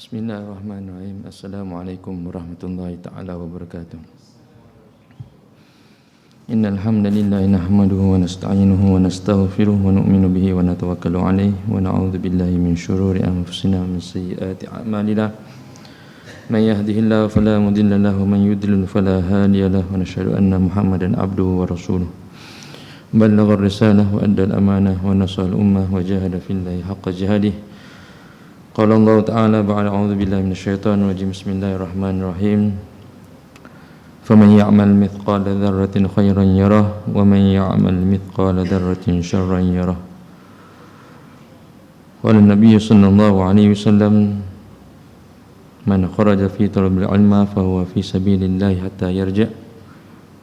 Bismillahirrahmanirrahim. Assalamualaikum warahmatullahi ta'ala wabarakatuh. Innal hamdalillah nahmaduhu wa nasta'inuhu wa nastaghfiruh wa nu'minu bihi wa natawakkalu alayhi wa na'udzu billahi min shururi anfusina wa min sayyiati a'malina. Man yahdihillahu fala mudilla lahu wa man yudlil fala hadiya lahu wa nashhadu anna Muhammadan abduhu wa rasuluh. Ballagha ar-risalah wa adda al-amanah wa nasal ummah wa jahada fillahi haqqa jihadih. Qala Allah Ta'ala ba'da a'udzu billahi minasyaitonir rajim. Bismillahirrahmanirrahim. Faman ya'mal mithqala dzarratin khairan yarah wa man ya'mal mithqala dzarratin syarran yarah. Qala an-nabiy sallallahu alaihi wasallam man kharaja fi talabil ilmi fa huwa fi sabilillah hatta yarji'.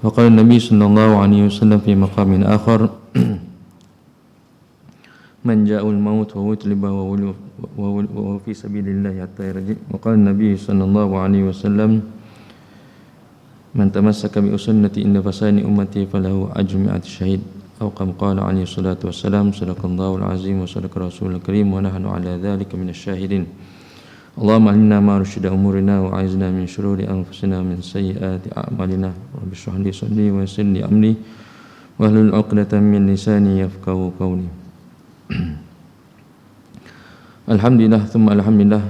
Wa qala an-nabiy sallallahu alaihi wasallam fi maqamin akhar man ja'ul maut wa utliba wa fi sabilillah hatta yarji. Wa qala an-nabiy sallallahu alaihi wasallam man tamassaka bi sunnati inna fasani ummati falahu ajru mi'ati syahid. Aw qala alaihi salatu wassalam sadaqallahu al-azim wa sadaqa rasulul karim wa nahnu ala dhalika minasy syahidin. Allahumma alimna ma rusyida umurina wa a'izna min syururi anfusina min sayyiati a'malina. Rabbi shrah li sadri wa yassir li amri wahlul 'uqdatam min lisani yafqahu qawli. Alhamdulillah, thumma alhamdulillah.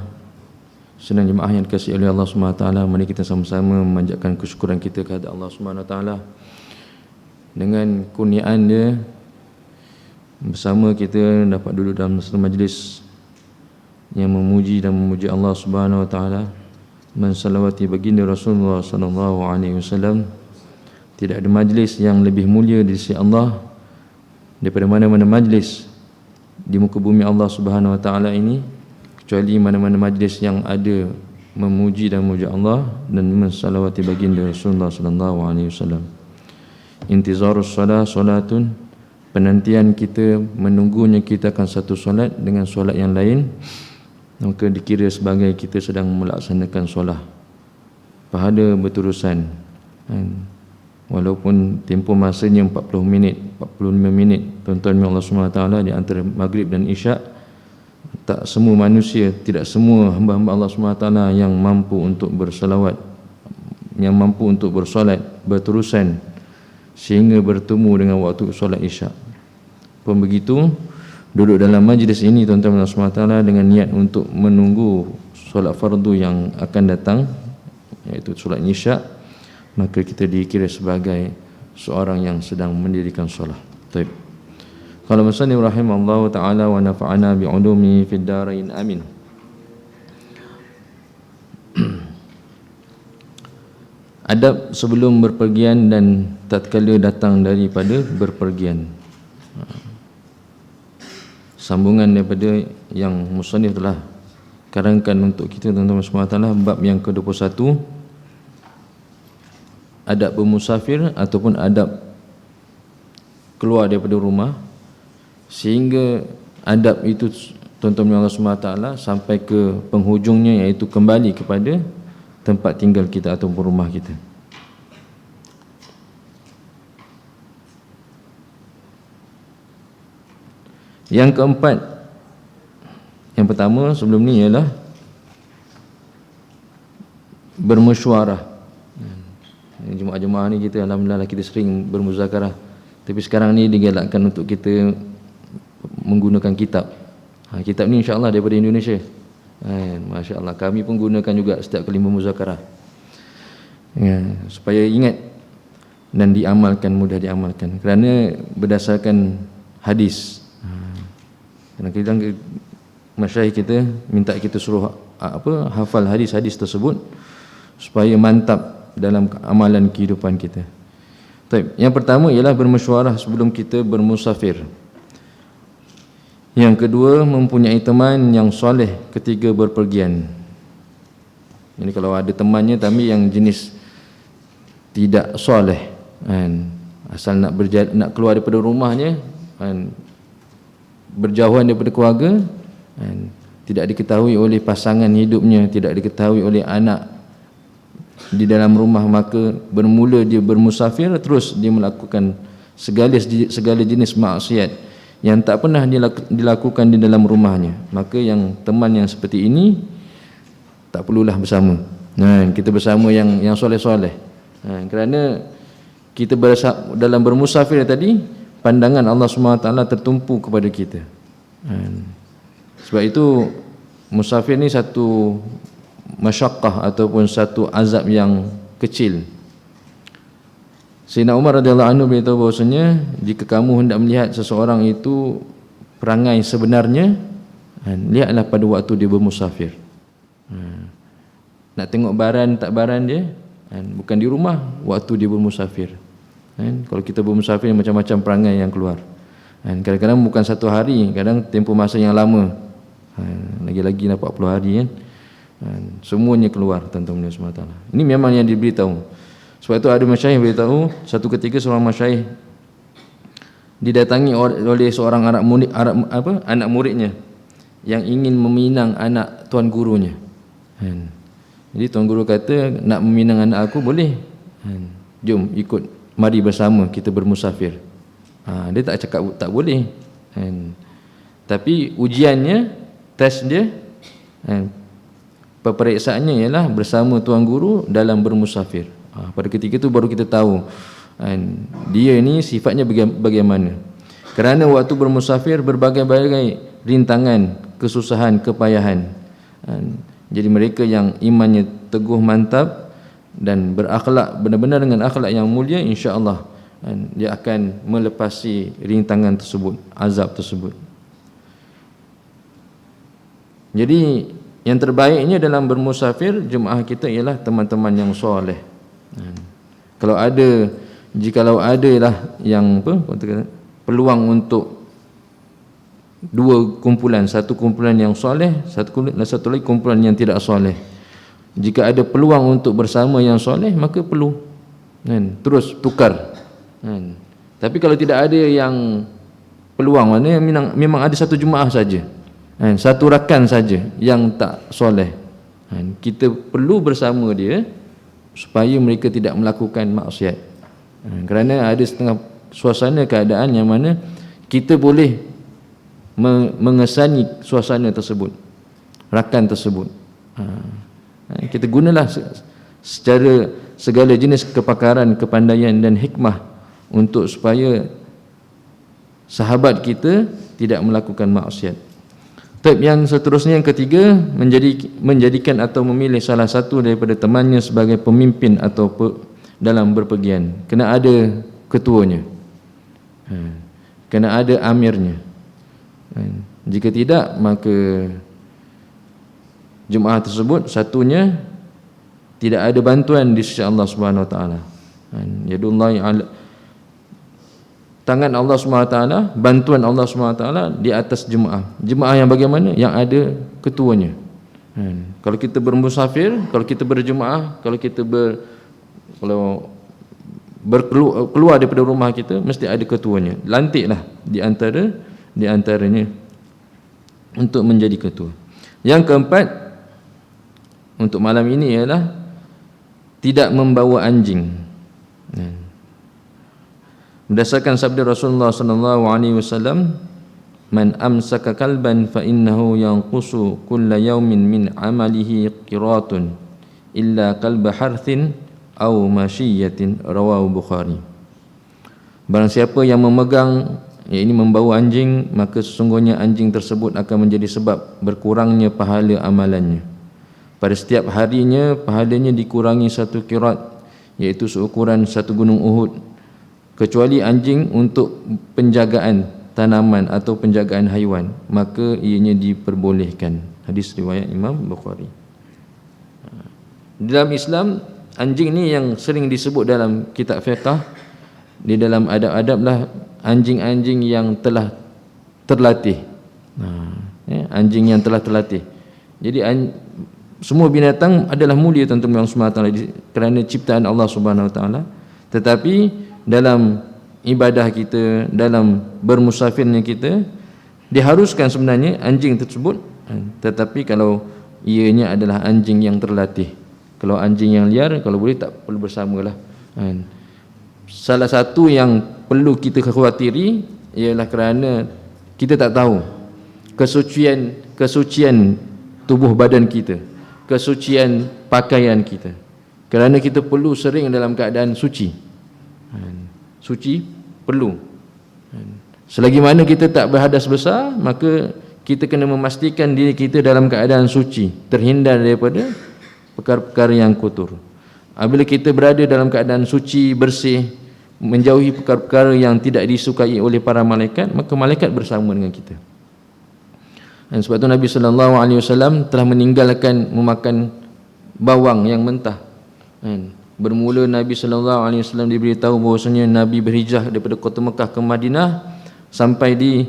Sedang jemaah yang dikasihi oleh Allah SWT, mari kita sama-sama memanjatkan kesyukuran kita kepada Allah SWT dengan kurniaan dia bersama kita dapat duduk dalam satu majlis yang memuji dan memuji Allah SWT, mensalawati baginda Rasulullah SAW. Tidak ada majlis yang lebih mulia di sisi Allah daripada mana-mana majlis di muka bumi Allah Subhanahu Wa Taala ini, kecuali mana-mana majlis yang ada memuji dan memuji Allah dan mensalawati baginda Rasulullah sallallahu alaihi wasallam. Intizarus salatun, penantian kita, menunggunya kita akan satu solat dengan solat yang lain, maka dikira sebagai kita sedang melaksanakan solat. Pahala berterusan. Walaupun tempoh masanya 40 minit, 45 minit, tuan-tuan Allah SWT, di antara maghrib dan isyak, tak semua manusia, tidak semua hamba-hamba Allah SWT yang mampu untuk bersalawat, yang mampu untuk bersolat berterusan sehingga bertemu dengan waktu solat isyak. Pun begitu, duduk dalam majlis ini tuan-tuan Allah SWT dengan niat untuk menunggu solat fardu yang akan datang, iaitu solat isyak, maka kita dikira sebagai seorang yang sedang mendirikan solat. Baik. Qala musannif rahimallahu taala wa nafa'ana bi'ulumi fid darain amin. Adab sebelum berpergian dan tatkala datang daripada berpergian. Sambungan daripada yang musannif telah karangkan untuk kita tuan-tuan semua, bab yang ke-21, adab bermusafir ataupun adab keluar daripada rumah, sehingga adab itu tuan-tuan Allah SWT sampai ke penghujungnya, iaitu kembali kepada tempat tinggal kita ataupun rumah kita. Yang keempat, yang pertama sebelum ni ialah bermesyuarah. Jemaah-jemaah ni kita alhamdulillah kita sering bermuzakarah, tapi sekarang ni digalakkan untuk kita menggunakan kitab. Kitab ni insya-Allah daripada Indonesia. Masya-Allah, kami pun gunakan juga setiap kali bermuzakarah. Supaya ingat dan diamalkan, mudah diamalkan, kerana berdasarkan hadis. Kadang-kadang masyayikh kita minta kita suruh hafal hadis-hadis tersebut supaya mantap dalam amalan kehidupan kita. Baik, yang pertama ialah bermesyuarah sebelum kita bermusafir. Yang kedua, mempunyai teman yang soleh ketika berpergian. Ini kalau ada temannya tapi yang jenis tidak soleh, asal nak keluar daripada rumahnya, berjauhan daripada keluarga, tidak diketahui oleh pasangan hidupnya, tidak diketahui oleh anak di dalam rumah, maka bermula dia bermusafir, terus dia melakukan segala jenis maksiat yang tak pernah dilakukan di dalam rumahnya. Maka yang teman yang seperti ini tak perlulah bersama. Kita bersama yang soleh-soleh. Kerana kita dalam bermusafir tadi, pandangan Allah SWT tertumpu kepada kita. Sebab itu musafir ni satu masyaqqah ataupun satu azab yang kecil. Sayyidina Umar radhiyallahu anhu beritahu bahawasanya, jika kamu hendak melihat seseorang itu perangai sebenarnya, lihatlah pada waktu dia bermusafir. Nak tengok baran tak baran dia, bukan di rumah, waktu dia bermusafir. Kalau kita bermusafir, macam-macam perangai yang keluar. Kadang-kadang bukan satu hari, kadang tempoh masa yang lama, lagi-lagi 40 hari kan. Semuanya keluar tuan-tuan SWT. Ini memang yang diberitahu. Sebab itu ada masyayikh beritahu, satu ketika seorang masyayikh didatangi oleh seorang anak muridnya yang ingin meminang anak tuan gurunya. Jadi tuan guru kata, nak meminang anak aku boleh, jom ikut, mari bersama kita bermusafir. Dia tak cakap tak boleh, tapi ujiannya, tes dia, peperiksaannya ialah bersama tuan guru dalam bermusafir. Pada ketika itu baru kita tahu dia ni sifatnya bagaimana. Kerana waktu bermusafir berbagai-bagai rintangan, kesusahan, kepayahan. Jadi mereka yang imannya teguh, mantap dan berakhlak benar-benar dengan akhlak yang mulia, insya-Allah dia akan melepasi rintangan tersebut, azab tersebut. Jadi yang terbaiknya dalam bermusafir jemaah kita ialah teman-teman yang soleh. Jikalau ada lah yang peluang untuk dua kumpulan, satu kumpulan yang soleh, satu lagi kumpulan yang tidak soleh. Jika ada peluang untuk bersama yang soleh, maka perlu terus tukar. Tapi kalau tidak ada yang peluang, maknanya memang ada satu jemaah saja, satu rakan saja yang tak soleh, kita perlu bersama dia supaya mereka tidak melakukan maksiat. Kerana ada setengah suasana keadaan yang mana kita boleh mengesani suasana tersebut, rakan tersebut. Kita gunalah secara segala jenis kepakaran, kepandaian dan hikmah untuk supaya sahabat kita tidak melakukan maksiat. Yang seterusnya, yang ketiga, menjadikan atau memilih salah satu daripada temannya sebagai pemimpin atau dalam berpergian. Kena ada ketuanya, kena ada amirnya. Jika tidak, maka jemaah tersebut satunya tidak ada bantuan di sisi Allah Subhanahu Wa Taala. Yadullahi ala, tangan Allah SWT, bantuan Allah SWT di atas jemaah. Jemaah yang bagaimana? Yang ada ketuanya. Kalau kita bermusafir, kalau kita berjemaah, kalau kita keluar daripada rumah kita, mesti ada ketuanya. Lantiklah di antaranya untuk menjadi ketua. Yang keempat untuk malam ini ialah tidak membawa anjing. Berdasarkan sabda Rasulullah sallallahu alaihi wasallam, man amsaka kalban fa innahu yanqusu kulla yawmin min amalihi qiratun illa kalba harthin aw masyiyatin, rawahu Bukhari. Barang siapa yang memegang, yakni membawa anjing, maka sesungguhnya anjing tersebut akan menjadi sebab berkurangnya pahala amalannya. Pada setiap harinya pahalanya dikurangi satu qirat, iaitu seukuran satu gunung Uhud, kecuali anjing untuk penjagaan tanaman atau penjagaan haiwan, maka ianya diperbolehkan. Hadis riwayat Imam Bukhari. Dalam Islam, anjing ni yang sering disebut dalam kitab fiqh, di dalam adab-adab lah, anjing-anjing yang telah terlatih. Anjing yang telah terlatih. Jadi semua binatang adalah mulia tuan-tuan yang SWT kerana ciptaan Allah Subhanahu Wa Taala. Tetapi dalam ibadah kita, dalam bermusafirnya kita, diharuskan sebenarnya anjing tersebut, tetapi kalau ianya adalah anjing yang terlatih. Kalau anjing yang liar, kalau boleh tak perlu bersamalah. Salah satu yang perlu kita khawatiri ialah kerana kita tak tahu kesucian tubuh badan kita. kesucian pakaian kita. Kerana kita perlu sering dalam keadaan suci. Suci perlu. Selagi mana kita tak berhadas besar, maka kita kena memastikan diri kita dalam keadaan suci, terhindar daripada perkara-perkara yang kotor. Apabila kita berada dalam keadaan suci, bersih, menjauhi perkara-perkara yang tidak disukai oleh para malaikat, maka malaikat bersama dengan kita. Dan sebab itu Nabi SAW telah meninggalkan memakan bawang yang mentah. Bermula Nabi SAW diberitahu bahawasanya Nabi berhijrah daripada kota Mekah ke Madinah sampai di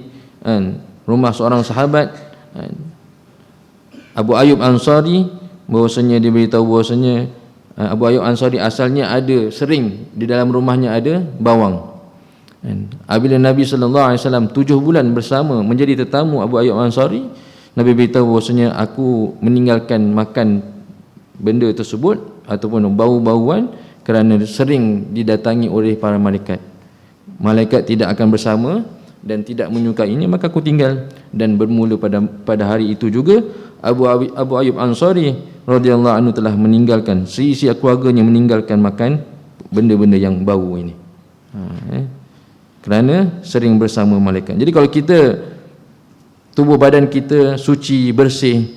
rumah seorang sahabat, Abu Ayyub Ansari, bahawasanya diberitahu bahawasanya Abu Ayyub Ansari asalnya ada sering di dalam rumahnya ada bawang. Apabila Nabi SAW 7 bulan bersama menjadi tetamu Abu Ayyub Ansari, Nabi beritahu bahawasanya aku meninggalkan makan benda tersebut ataupun bau-bauan kerana sering didatangi oleh para malaikat. Malaikat tidak akan bersama dan tidak menyukainya, maka aku tinggal. Dan bermula pada hari itu juga Abu Ayyub Ansari radhiyallahu anhu telah meninggalkan, seisi keluarganya meninggalkan makan benda-benda yang bau ini. Kerana sering bersama malaikat. Jadi kalau kita tubuh badan kita suci, bersih,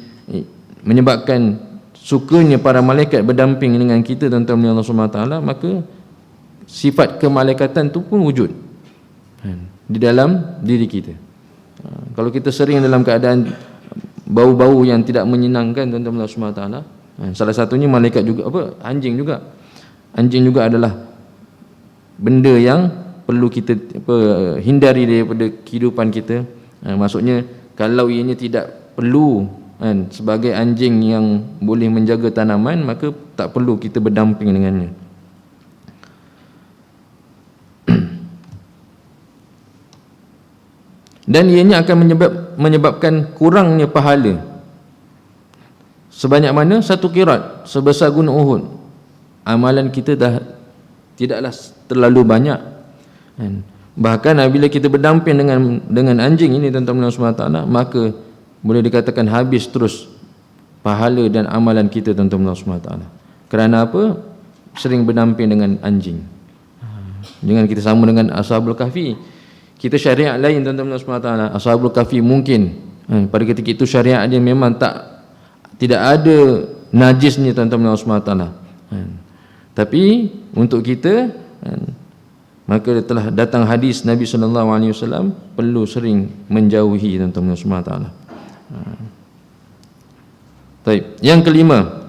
menyebabkan sukanya para malaikat berdamping dengan kita tentang Allah SWT, maka sifat kemalaikatan itu pun wujud di dalam diri kita. Kalau kita sering dalam keadaan bau-bau yang tidak menyenangkan tentang Allah SWT, salah satunya malaikat juga, anjing juga. Anjing juga adalah benda yang perlu kita hindari daripada kehidupan kita. Maksudnya kalau ianya tidak perlu sebagai anjing yang boleh menjaga tanaman, maka tak perlu kita berdamping dengannya. Dan ianya akan menyebabkan kurangnya pahala. Sebanyak mana? 1 qirat, sebesar gunung Uhud. Amalan kita dah tidaklah terlalu banyak. Bahkan apabila kita berdamping dengan anjing ini tentang Allah SWT, maka boleh dikatakan habis terus pahala dan amalan kita tentang Allah SWT. Kerana apa? Sering berdamping dengan anjing. Jangan kita sama dengan Ashabul Kahfi. Kita syariat lain tentang Allah SWT. Ashabul Kahfi mungkin pada ketika itu syariat dia memang tidak ada najisnya tentang Allah SWT. Tapi untuk kita, maka telah datang hadis Nabi SAW perlu sering menjauhi tentang Allah SWT. Baik. Yang kelima,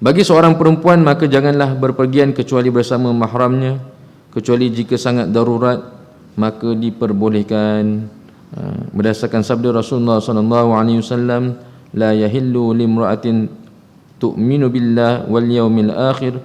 bagi seorang perempuan maka janganlah berpergian kecuali bersama mahramnya, kecuali jika sangat darurat, maka diperbolehkan. Berdasarkan sabda Rasulullah SAW, la yahillu limra'atin tu'minu billah wal yawmil akhir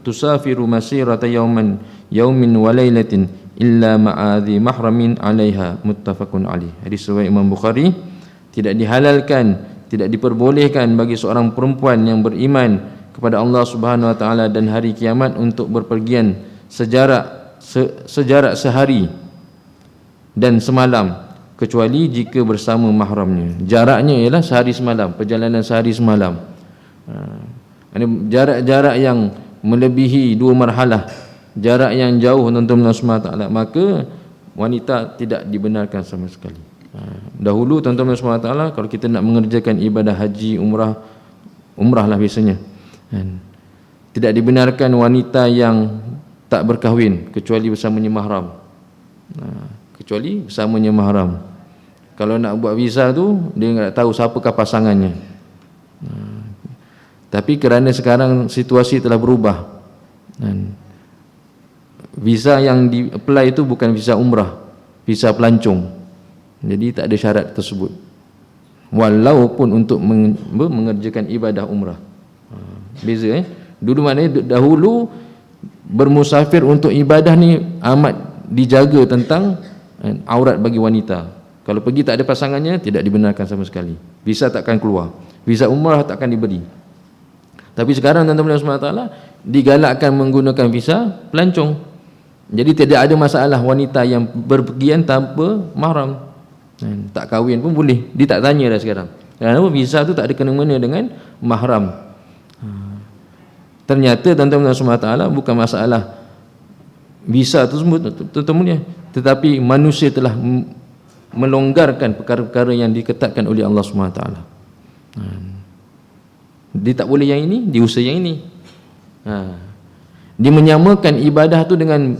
tusafiru masirata yaumin wa lailatin illa ma'adhi mahramin 'alaiha, muttafaqun alaih. Hadis riwayat Imam Bukhari. Tidak dihalalkan, tidak diperbolehkan bagi seorang perempuan yang beriman kepada Allah Subhanahu wa taala dan hari kiamat untuk berpergian sejarak sehari dan semalam, kecuali jika bersama mahramnya. Jaraknya ialah sehari semalam, perjalanan sehari semalam. Jarak yang melebihi 2 marhalah, jarak yang jauh tuan-tuan Allah SWT, maka wanita tidak dibenarkan sama sekali. Dahulu tuan-tuan Allah SWT, kalau kita nak mengerjakan ibadah haji, umrah lah biasanya, tidak dibenarkan wanita yang tak berkahwin kecuali bersamanya mahram. Kecuali bersamanya mahram. Kalau nak buat visa tu, dia tak tahu siapakah pasangannya. Tapi kerana sekarang situasi telah berubah, visa yang di-apply itu bukan visa umrah, visa pelancong. Jadi tak ada syarat tersebut, walaupun untuk mengerjakan ibadah umrah. Beza Dulu maknanya dahulu bermusafir untuk ibadah ni amat dijaga tentang aurat bagi wanita. Kalau pergi tak ada pasangannya, tidak dibenarkan sama sekali. Visa takkan keluar, visa umrah takkan diberi. Tapi sekarang tuan-tuan SWT digalakkan menggunakan visa pelancong. Jadi tidak ada masalah wanita yang berpergian tanpa mahram. Tak kahwin pun boleh. Dia tak tanya dah sekarang. Kerana visa tu tak ada kena-mena dengan mahram. Ternyata tuan-tuan SWT bukan masalah visa tersebut tentunya, tetapi manusia telah melonggarkan perkara-perkara yang diketatkan oleh Allah SWT. Dia tak boleh yang ini, dia usaha yang ini. Dia menyamakan ibadah tu dengan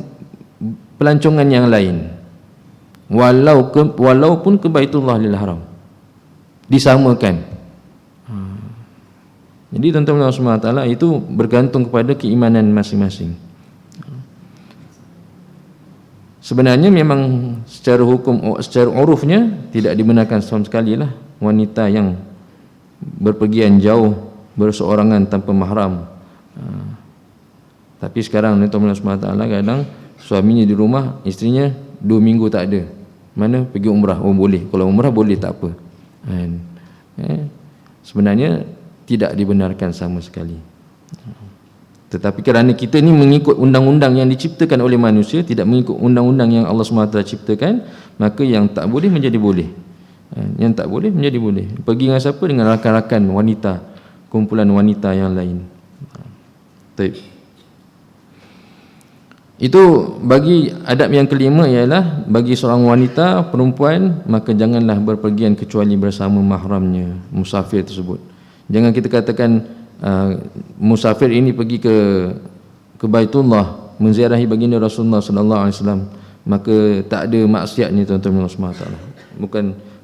pelancongan yang lain, walaupun ke Baitullahil Haram disamakan. Jadi tuan-tuan Allah SWT itu bergantung kepada keimanan masing-masing. Sebenarnya memang secara hukum, secara urufnya tidak dibenarkan sama sekali lah wanita yang berpergian jauh berseorangan tanpa mahram. Tapi sekarang tuan-tuan Allah SWT kadang suaminya di rumah, isterinya 2 minggu tak ada. Mana pergi umrah? Oh boleh, kalau umrah boleh, tak apa. Sebenarnya tidak dibenarkan sama sekali. Tetapi kerana kita ni mengikut undang-undang yang diciptakan oleh manusia, tidak mengikut undang-undang yang Allah SWT ciptakan, maka yang tak boleh menjadi boleh, yang tak boleh menjadi boleh. Pergi dengan siapa? Dengan rakan-rakan wanita, kumpulan wanita yang lain. Baik. Itu bagi adab yang kelima, ialah bagi seorang wanita, perempuan, maka janganlah berpergian kecuali bersama mahramnya, musafir tersebut. Jangan kita katakan musafir ini pergi ke Baitullah menziarahi baginda Rasulullah sallallahu alaihi wasallam, maka tak ada maksiatnya tuan-tuan SWT.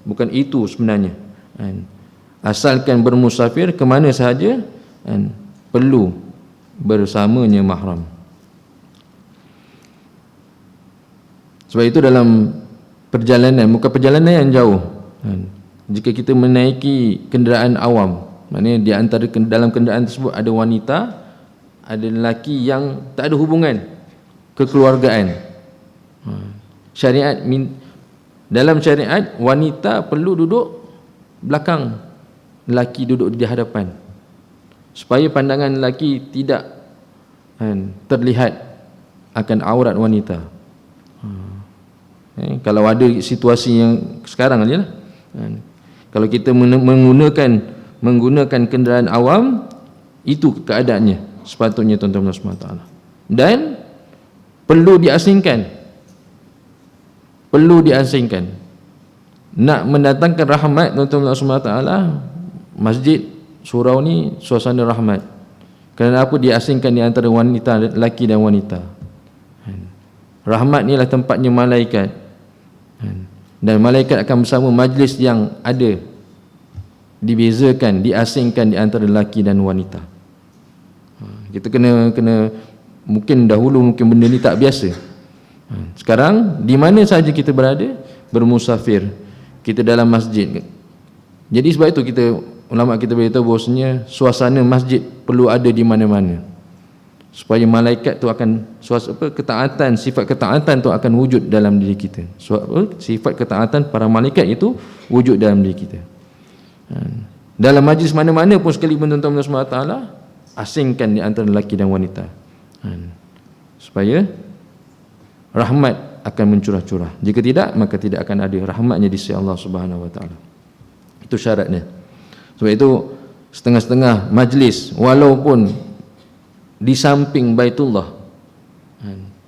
Bukan itu sebenarnya. Asalkan bermusafir ke mana sahaja, perlu bersamanya mahram. Sebab itu dalam perjalanan, bukan perjalanan yang jauh, jika kita menaiki kenderaan awam, maknanya di antara dalam kenderaan tersebut ada wanita, ada lelaki yang tak ada hubungan kekeluargaan. Dalam syariat, wanita perlu duduk belakang, lelaki duduk di hadapan, supaya pandangan lelaki tidak terlihat akan aurat wanita. Kalau ada situasi yang sekarang aja lah, kalau kita menggunakan kenderaan awam, itu keadaannya sepatutnya tuan-tuan SWT. Dan perlu diasingkan, nak mendatangkan rahmat tuan-tuan SWT. Masjid surau ni suasana rahmat. Kerana apa? Diasingkan di antara wanita, lelaki dan wanita. Rahmat ni lah tempatnya malaikat, dan malaikat akan bersama majlis yang ada, dibezakan, diasingkan di antara lelaki dan wanita. Kita kena mungkin dahulu mungkin benda ni tak biasa. Sekarang di mana saja kita berada, bermusafir, kita dalam masjid. Jadi sebab itu ulama kita beritahu bahawasanya suasana masjid perlu ada di mana-mana, supaya malaikat tu akan ketaatan, sifat ketaatan tu akan wujud dalam diri kita. Sifat ketaatan para malaikat itu wujud dalam diri kita. Dalam majlis mana-mana pun sekalipun tuan-tuan SWT, asingkan di antara lelaki dan wanita, supaya rahmat akan mencurah-curah. Jika tidak, maka tidak akan ada rahmatnya di sisi Allah Subhanahu Wa Taala. Itu syaratnya. Sebab itu setengah-setengah majlis, walaupun di samping Baitullah,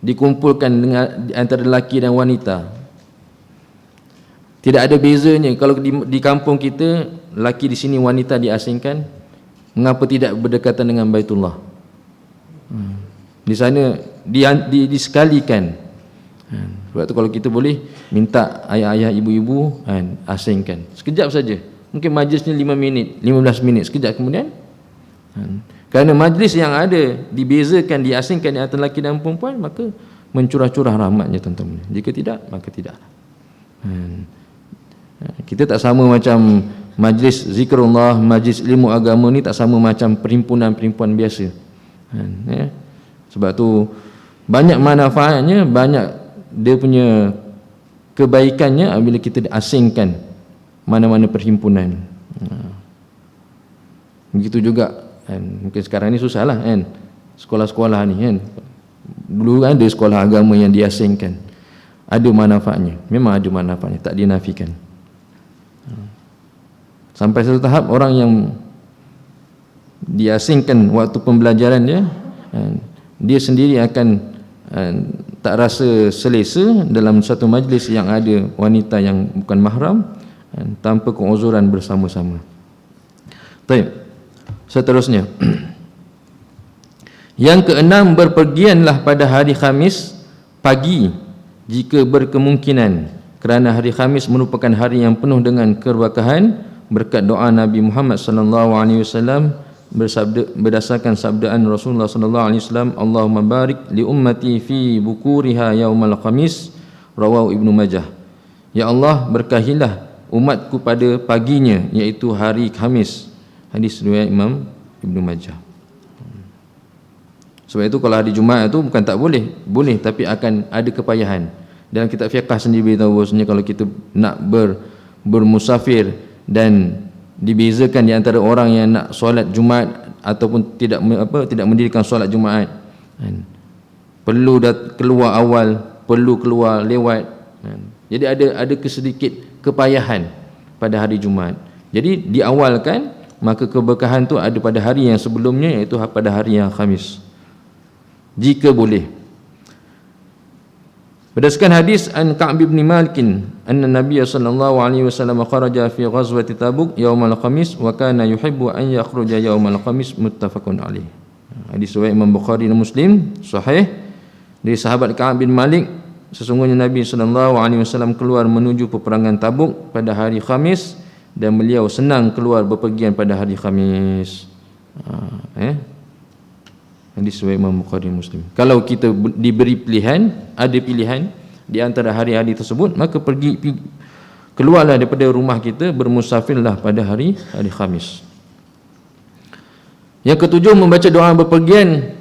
dikumpulkan dengan antara lelaki dan wanita, tidak ada bezanya. Kalau di kampung kita, lelaki di sini, wanita diasingkan, mengapa tidak berdekatan dengan Baitullah? Di sana disekalikan. Sebab tu kalau kita boleh minta ayah-ayah, ibu-ibu asingkan sekejap saja. Mungkin majlisnya 5 minit, 15 minit, sekejap kemudian. Kerana majlis yang ada dibezakan, diasingkan di antara lelaki dan perempuan, maka mencurah-curah rahmatnya tuan-tuan. Jika tidak, maka tidak. Kita tak sama macam majlis zikrullah, majlis ilmu agama ni tak sama macam perhimpunan-perhimpunan biasa. Sebab tu banyak manfaatnya, banyak dia punya kebaikannya apabila kita asingkan mana-mana perhimpunan. Begitu juga mungkin sekarang ni susah lah sekolah-sekolah ni dulu ada sekolah agama yang diasingkan, ada manfaatnya, memang ada manfaatnya, tak dinafikan. Sampai satu tahap orang yang diasingkan waktu pembelajaran dia sendiri akan tak rasa selesa dalam satu majlis yang ada wanita yang bukan mahram tanpa keuzuran bersama-sama. Baik. Seterusnya. Yang keenam, berpergianlah pada hari Khamis pagi jika berkemungkinan, kerana hari Khamis merupakan hari yang penuh dengan keberkahan berkat doa Nabi Muhammad sallallahu alaihi wasallam berdasarkan sabdaan Rasulullah sallallahu alaihi wasallam, Allahumma barik li ummati fi bukuriha yaumal khamis, rawahu Ibnu Majah. Ya Allah, berkahilah umatku pada paginya, iaitu hari Khamis. Hadis riwayat Imam Ibnu Majah. Sebab itu kalau hari Jumaat itu bukan tak boleh, boleh, tapi akan ada kepayahan. Dalam kitab fiqh sendiri beritahu bahawasanya kalau kita nak bermusafir dan dibezakan di antara orang yang nak solat Jumaat ataupun tidak mendirikan solat Jumaat, perlu keluar awal, perlu keluar lewat. Jadi ada kesedikit kepayahan pada hari Jumaat. Jadi diawalkan, maka keberkahan tu ada pada hari yang sebelumnya, iaitu pada hari yang Khamis, jika boleh. Berdasarkan hadis an Ka'b bin Malik anna Nabiy sallallahu alaihi wasallam kharaja fi ghazwati Tabuk yaumal khamis wa kana yuhibbu an yakhruja yaumal khamis, muttafaqun alaih. Hadis riwayat Imam Bukhari dan Muslim, sahih, dari sahabat Ka'b bin Malik, sesungguhnya Nabi sallallahu alaihi wasallam keluar menuju peperangan Tabuk pada hari Khamis dan beliau senang keluar bepergian pada hari Khamis. Hadis riwayat Imam Bukhari Muslim. Kalau kita diberi pilihan, ada pilihan di antara hari-hari tersebut, maka pergi keluarlah daripada rumah kita, bermusafirlah pada hari Khamis. Yang ketujuh, membaca doa bepergian.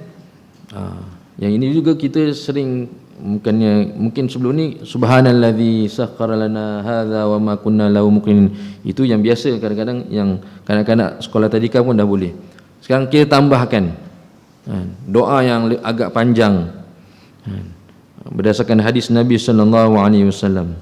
Yang ini juga kita sering, mungkin sebelum ni, subhanallazi sakhkhara lana hadza wa ma kunna lahu muqrinin. Itu yang biasa, kadang-kadang yang kanak-kanak sekolah tadika pun dah boleh. Sekarang kita tambahkan doa yang agak panjang berdasarkan hadis Nabi sallallahu alaihi wasallam.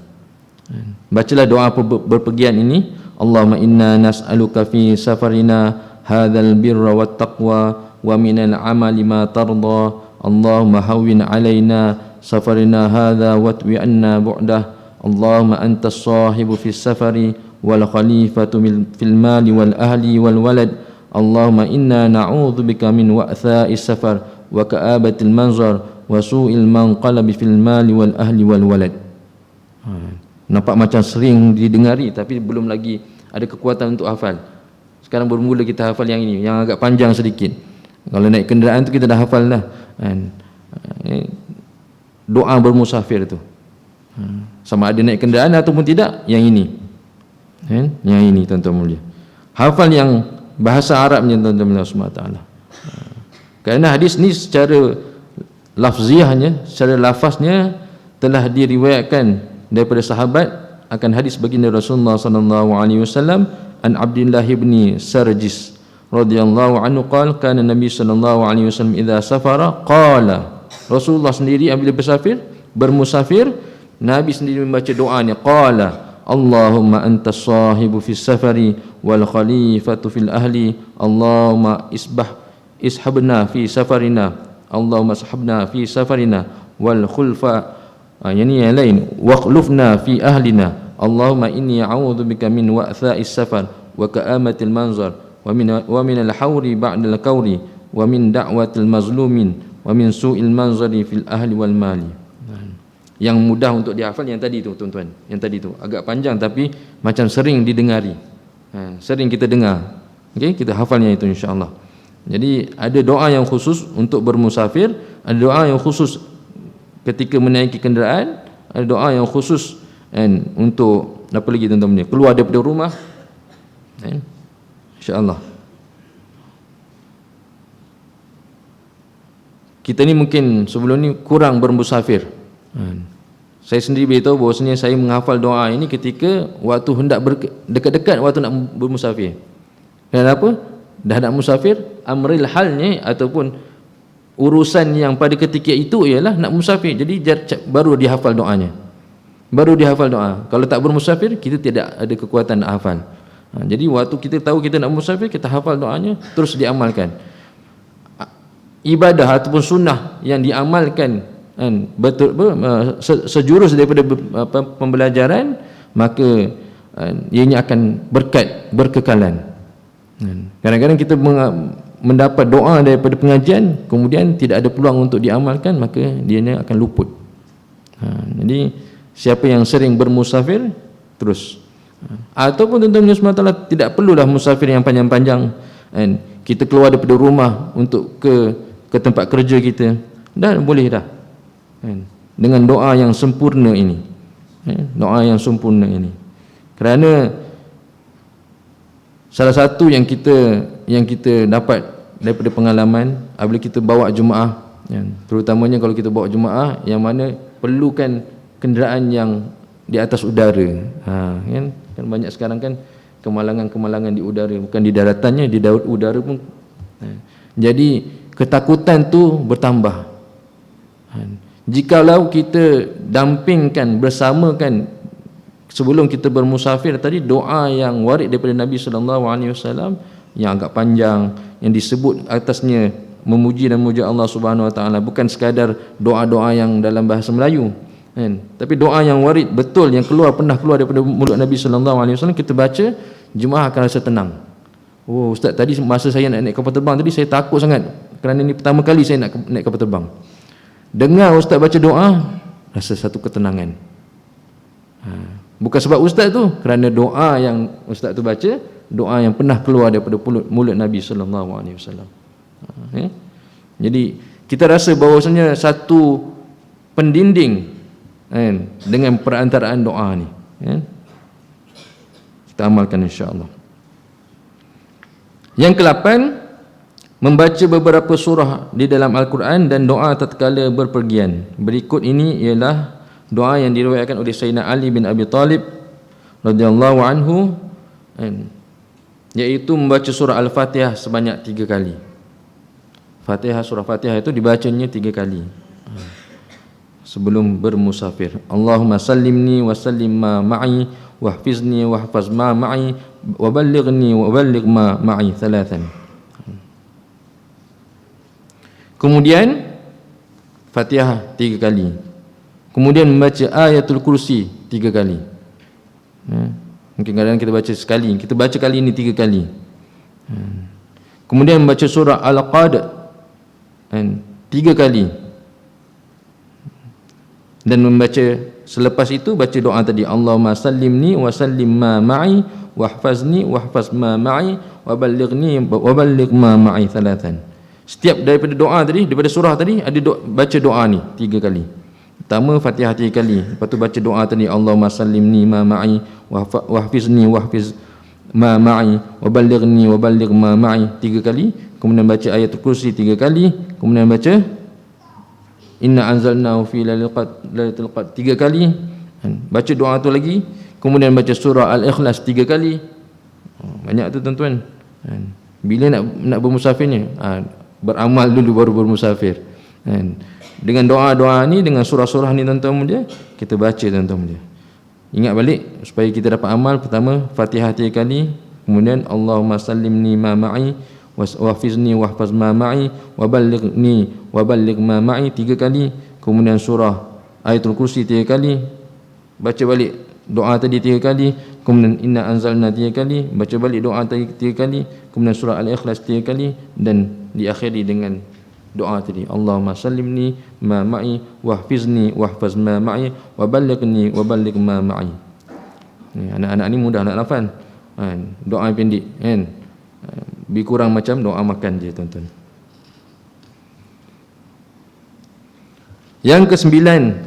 Bacalah doa berpergian ini, Allahumma inna nas'aluka fi safarina hadzal birra wat taqwa wa minal amali ma tarda, Allahumma hawwin alaina safarina hadza wa twi anna bu'dah, Allahumma antas sahibu fis safari wal khalifatu fil mali wal ahli wal walad, Allahumma inna na'udzubika min wa'tha'is safar wa ka'abatil manzar wa su'il manqalabi fil mali wal ahli wal walad. Nampak macam sering didengari, tapi belum lagi ada kekuatan untuk hafal. Sekarang bermula kita hafal yang ini, yang agak panjang sedikit. Kalau naik kenderaan tu kita dah hafal dah. Doa bermusafir tu, sama ada naik kenderaan ataupun tidak, yang ini. Yang ini tuan-tuan mulia. Hafal yang bahasa Arabnya tuan-tuan SWT. Kerana hadis ni secara lafziahnya, secara lafaznya telah diriwayatkan daripada sahabat akan hadis baginda Rasulullah sallallahu alaihi wasallam an Abdullah bin Sarjis radhiyallahu anhu qala kana Nabi sallallahu alaihi wasallam idza safara qala, Rasulullah sendiri apabila bermusafir, Nabi sendiri membaca doa ni, qala Allahumma antas sahibu fis safari wal khalifatu fil ahli, Allahumma ishabna fi safarina, Allahumma sahabna fi safarina wal khulfa, yang lain, waqlufna fi ahlina, Allahumma inni a'udzubika min wa'tha'is safar wa ka'amatil manzar wa min al-hawri ba'dal kawri wa min da'watil mazlumin wa min su'il manzari fil ahli wal mali. Yang mudah untuk dihafal yang tadi tu tuan-tuan, yang tadi tu agak panjang tapi macam sering didengari, sering kita dengar. Okey, kita hafalnya itu insya-Allah. Jadi ada doa yang khusus untuk bermusafir, ada doa yang khusus ketika menaiki kenderaan, ada doa yang khusus untuk apa lagi tuan-tuan, keluar daripada rumah, insya-Allah. Kita ni mungkin sebelum ni kurang bermusafir. Saya sendiri beritahu bahawasanya saya menghafal doa ini ketika waktu hendak dekat-dekat waktu nak bermusafir. Kenapa? Dah nak musafir, amril halnya ataupun urusan yang pada ketika itu ialah nak musafir. Jadi baru dihafal doanya. Baru dihafal doa. Kalau tak bermusafir, kita tidak ada kekuatan nak hafal. Jadi waktu kita tahu kita nak musafir, kita hafal doanya, terus diamalkan. Ibadah ataupun sunnah yang diamalkan kan, betul sejurus daripada pembelajaran, maka ianya akan berkekalan. Kadang-kadang kita mendapat doa daripada pengajian, kemudian tidak ada peluang untuk diamalkan, maka dianya akan luput. Jadi siapa yang sering bermusafir terus, ataupun tuan-tuan semata tidak perlulah musafir yang panjang-panjang kan, kita keluar daripada rumah untuk ke tempat kerja kita, dah boleh dah kan, dengan doa yang sempurna ini, doa yang sempurna ini. Kerana salah satu yang kita dapat daripada pengalaman apabila kita bawa jemaah, terutamanya kalau kita bawa jemaah yang mana perlukan kenderaan yang di atas udara, kan banyak sekarang kan kemalangan-kemalangan di udara, bukan di daratannya, di udara pun. Jadi ketakutan tu bertambah. Jikalau kita dampingkan, bersamakan sebelum kita bermusafir tadi doa yang warid daripada Nabi SAW yang agak panjang, yang disebut atasnya memuji dan memuja Allah Subhanahu Wa Taala, bukan sekadar doa-doa yang dalam bahasa Melayu kan, tapi doa yang warid betul, yang pernah keluar daripada mulut Nabi SAW, kita baca, jemaah akan rasa tenang. Oh ustaz, tadi masa saya nak naik kapal terbang tadi saya takut sangat kerana ini pertama kali saya nak naik kapal terbang. Dengar ustaz baca doa, rasa satu ketenangan. Bukan sebab ustaz tu, kerana doa yang ustaz tu baca, doa yang pernah keluar daripada mulut Nabi SAW. Jadi kita rasa bahawasanya satu pendinding dengan perantaraan doa ni. Kita amalkan insya-Allah. Yang ke-8, membaca beberapa surah di dalam Al-Quran dan doa tatkala berpergian. Berikut ini ialah doa yang diriwayatkan oleh Sayyidina Ali bin Abi Talib radhiyallahu anhu, iaitu membaca surah Al-Fatihah sebanyak 3 kali. Surah Fatihah itu dibacanya 3 kali sebelum bermusafir. Allahumma sallimni wa sallim ma ma'i wahfizni wahfaz ma ma'i wa ballighni wa balligh ma ma'i 3. Kemudian Fatihah 3 kali. Kemudian membaca ayatul kursi 3 kali. Mungkin kadang-kadang kita baca sekali, kita baca kali ini 3 kali. Kemudian membaca surah Al-Qad 3 kali. Dan membaca selepas itu baca doa tadi, Allahumma sallimni wa sallim ma ma'i wahfazni wahfaz ma ma'i wa ballighni wa balligh ma ma'i 3. Setiap daripada doa tadi, daripada surah tadi ada baca doa ni 3 kali. Pertama Fatihah 3 kali, lepas tu baca doa tadi, Allahumma sallimni ma ma'i wahfizni wahfiz ma ma'i wa ballighni wa balligh ma ma'i 3 kali. Kemudian baca ayatul kursi 3 kali. Kemudian baca inna anzalnahu fi lailatul qadr 3 kali. Baca doa tu lagi. Kemudian baca surah Al-Ikhlas 3 kali. Banyak tu tuan-tuan. Bila nak bermusafir ni, beramal dulu baru bermusafir. Dengan doa-doa ni, dengan surah-surah ni tuan-tuan mulia, kita baca tuan-tuan mulia. Ingat balik supaya kita dapat amal. Pertama Fatihah 3 kali, kemudian Allahumma sallimni ma ma'i wahfizni wahfaz ma ma'i wa ballighni wa balligh ma ma'i 3 kali. Kemudian surah ayatul kursi 3 kali, baca balik doa tadi 3 kali. Kemudian inna anzalna 3 kali, baca balik doa tadi 3 kali. Kemudian surah Al-Ikhlas 3 kali, dan diakhiri dengan doa tadi, Allahumma sallimni ma ma'i wahfizni wahfaz ma ma'i wa ballighni wa balligh ma ma'i. Anak-anak ni mudah nak hafal. Doa pendek kan. Lebih kurang macam doa makan je tuan-tuan. Yang ke-9,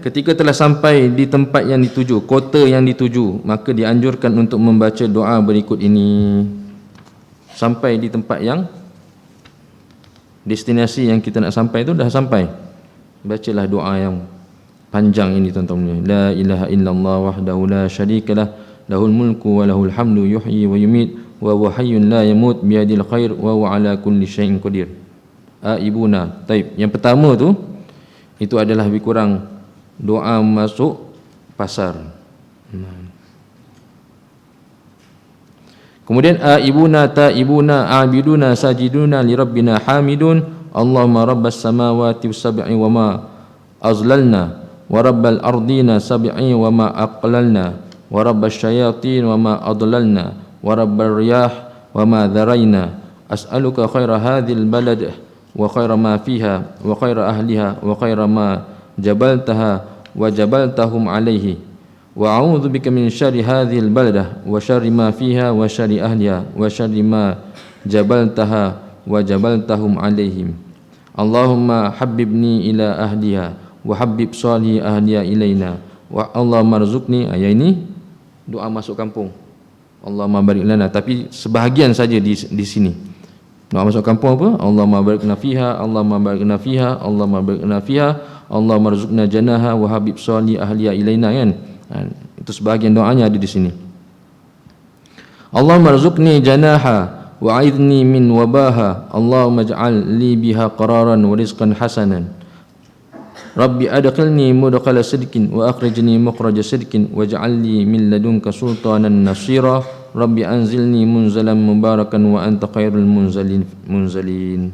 ketika telah sampai di tempat yang dituju, kota yang dituju, maka dianjurkan untuk membaca doa berikut ini. Sampai di tempat yang destinasi yang kita nak sampai itu dah sampai, bacalah doa yang panjang ini tuan-tuan. La ilaha illallah wahdahu la syarikalah lahul mulku wa lahul hamdu yuhyi wa yumit wa huwa hayyun la yamut biyadil khair wa huwa ala kulli syai'in qadir. Ibuna. Taib. Yang pertama tu itu adalah lebih kurang doa masuk pasar. Kemudian aibuna taibuna abiduna sajiduna li rabbina hamidun Allahumma rabbas samawati was-sab'i wa ma azlalna wa rabbal ardina sab'i wa ma aqlalna wa rabbasy syayatin wa ma adlalna wa rabbar riyah wa ma dharayna as'aluka khaira hadhil balad wa khaira ma fiha wa khaira ahliha wa khaira ma jabaltaha wa jabaltahum alaihi wa a'udzu bika min syarri hadhil baladah wa syarri ma fiha wa syarri ahliha wa syarri ma jabaltaha wa jabaltahum alaihim Allahumma habbibni ila ahliha wa habbib salih ahliya ilaina wa Allahumma rzuqni. Ayat ini doa masuk kampung. Allahumma barik lana, tapi sebahagian saja di sini. Doa masuk kampung apa? Allahumma barikna fiha, Allahumma barikna fiha, Allahumma barikna fiha, Allahumma rzuqna janaha wa habib salih ahliya ilaina, kan? Itu sebahagian doanya ada di sini. Allahumma rzuqni janaha wa a'idni min wabaha, Allahumma ij'al li biha qararan wa rizqan hasanan. Rabbi adkhilni mudkhala sidqin wa akhrijni mukhraja sidqin waj'al li min ladunka sultanan nasira. Rabbi anzilni munzalan mubarakan wa anta khairul munzalin.